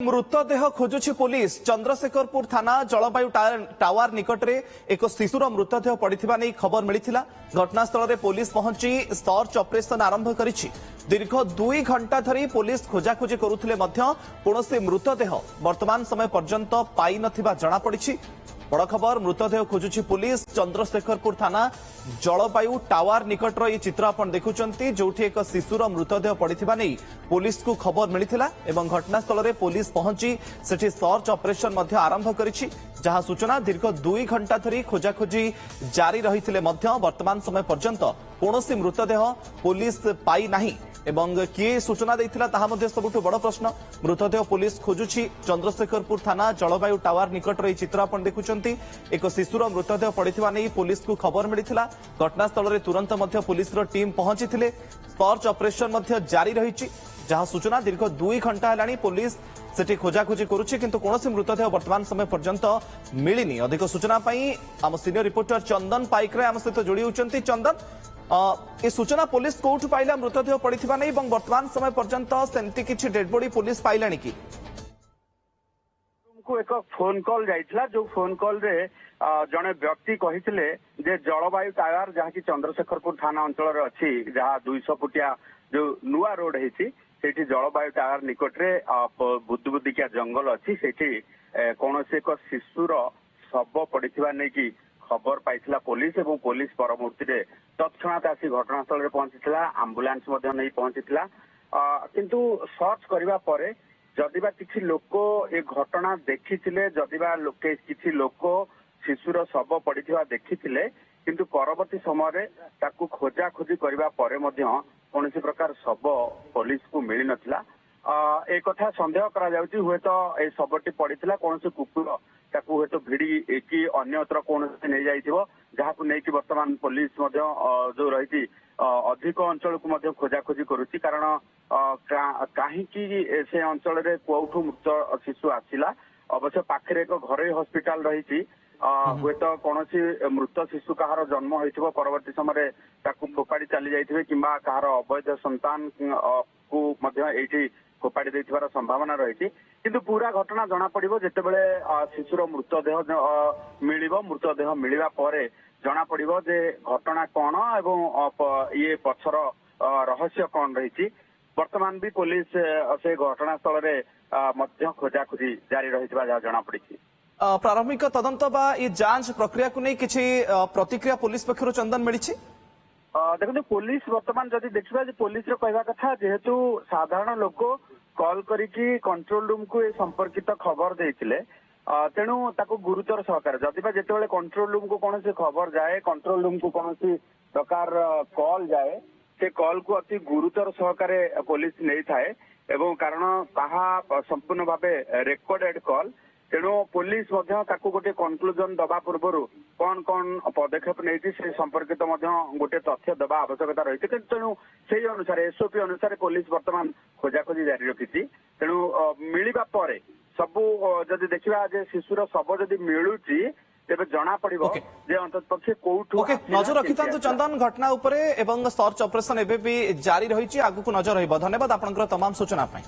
मृतदेह खोजुछि पुलिस। चंद्रशेखरपुर थाना जलवायु टावर निकटरे एक शिशुर मृतदेह पड़िथिबा नै खबर मिलिथिला। घटनास्थल रे पुलिस पहुंची सर्च ऑपरेशन आरंभ करिछि। दीर्घ 2 घंटा धरी पुलिस खोजाखोजी करुथिले मध्य कोनोसी मृतदेह वर्तमान समय पर्यंत पाई नथिबा जणा पड़िछि। बड़ खबर, मृतदेह खोजुछि पुलिस। चंद्रशेखरपुर थाना जलवायु टावर निकटर ये चित्र आपण देखुचंती, जोठी एक शिशुर मृतदेह पड़िथिबा नै पुलिस को खबर मिलिथिला एवं घटनास्थल रे पुलिस पहुंची सेठी सर्च ऑपरेशन मध्य आरंभ करिछि। जहां सूचना दीर्घ 2 घंटा धरी खोजाखोजी जारी रहिथिले मध्य वर्तमान समय पर्यंत कोनोसी मृतदेह पुलिस पाई नाही एवं किए सूचना देइथिला ताहा मध्ये सबुठु बड़ प्रश्न। मृतदेह पुलिस खोजुछि। चंद्रशेखरपुर थाना जलवायु टावर निकट रे चित्र आपण देखुचंती, एक शिशुर मृतदेह पड़िथिबा नै पुलिस को खबर मिलिथिला। घटनास्थल रे तुरंत मध्य पुलिस रो टीम पहुंचीथिले। सर्च ऑपरेशन मध्य जारी रहिछि। जहां सूचना दीर्घ 2 घंटा हेलानी पुलिस सेठी खोजाखोजी करुछि, किंतु कोनोसी मृतदेह वर्तमान समय पर्यंत मिलिनी। अधिक सूचना पई आम सीनियर रिपोर्टर चंदन पाइकरे आम सहित जोड़ी होचंती। चंदन, ए सूचना पुलिस कोठु पाइला मृतदेह पड़िथिबा नै एवं वर्तमान समय पर्यंत सेंती किछि डेड बॉडी पुलिस पाइलानी कि? को एक फोन कॉल जाइथिला, जो फोन कॉल रे जने व्यक्ति कहिथिले जे जलवायु टावर जहा कि चंद्रशेखरपुर थाना अंचल रे अछि, जहा 200 फुटिया जो नुआ रोड हेछि सेठी जलवायु टावर निकट रे बुद्धबुद्धिकिया जंगल अछि। सेठी कोनोसी एक शिशुर शव पड़िथिबा नै कि खबर पाइथिला पुलिस एवं पुलिस परमुहूर्त रे तत्क्षणात आसी घटनास्थल रे पहुंचीथिला। एम्बुलेंस मध्य नै पहुंचीथिला, किंतु सर्च करिबा परे जदिबा किछि लोक ए घटना देखिथिले, जदिबा लोके किछि लोक शिशुर शव पड़िथिबा देखिथिले, किंतु परवर्ती समय रे ताकू खोजा खोजी करिबा परे मध्य कोनोसी प्रकार शव पुलिस को मिली नथिला। ए कथा संदेह करा जाउची, हुए तो ए शवटी पड़िथिला कोनोसी कुकुर ताकू हुए तो भिड़ी कि अन्यत्र कोनोसी नै जाइथिबो, जहाकू नै कि वर्तमान पुलिस मध्य जो रहिछि अधिक अंचल को मध्य खोजाखोजी करुछि। कारण काहीकि से अंचल रे कोठू मृत शिशु आसिला। अवश्य पाखरे एक घरे हॉस्पिटल रहिछि, हुए तो कोनोसी मृत शिशु कहार जन्म होइथिबो, परवर्ती समय ताकू फोपाड़ी चली जाइथिबे किंबा कहार अवैध संतान को मध्य एठी फोपाड़ी देथिबार संभावना रहिछि। किंतु पूरा घटना जना पड़िबो जेतेबेले शिशुर मृतदेह मिलिबो। मृतदेह मिलिबा परे जना पड़िबो जे घटना कोन एवं ये पछर रहस्य कोन रहिछि। वर्तमान भी पुलिस से घटनास्थल रे मध्य खोजाखोजी जारी रहिथिबा जना पड़िछि। प्रारंभिक तदंत बा ये जांच प्रक्रिया को नहीं किछि प्रतिक्रिया पुलिस पक्षरु चंदन मिलिछि? देखो पुलिस वर्तमान जदि देखिबा जे पुलिस रो कहवा कथा, जेहेतु साधारण लोक कॉल करिकि कंट्रोल रूम को ए संपर्कित खबर देइथिले, तेणु ताको गुरुतर सहकार जदिबा जेतेबेले कंट्रोल रूम को कोनोसी खबर जाए, कंट्रोल रूम को कोनोसी प्रकार कॉल जाए, से कॉल को अति गुरुतर सहकारे पुलिस नै थाए एवं कारण ताहा संपूर्ण भाबे रेकॉर्डेड कॉल। तेणु पुलिस मध्य ताको गोटे कन्क्लूजन दबा पूर्व कौन कौन पदक्षेप नहीं से संपर्कित गोटे तथ्य दबा आवश्यकता रही। तेणु से अनुसार एसओपी अनुसार पुलिस वर्तमान खोजाखोजी जारी रखी। तेणु मिलिबा परे सबू जदि देखिबा जे शिशुर शव जदि मिलुची तेबे जना पड़िबो जे अंततपक्षे कोठू नजर रखिथांतु चंदन घटना उपरे एवं सर्च ऑपरेशन एबे भी जारी रहिछि, आगु को नजर रहिबो। धन्यवाद आपनकर तमाम सूचना पई।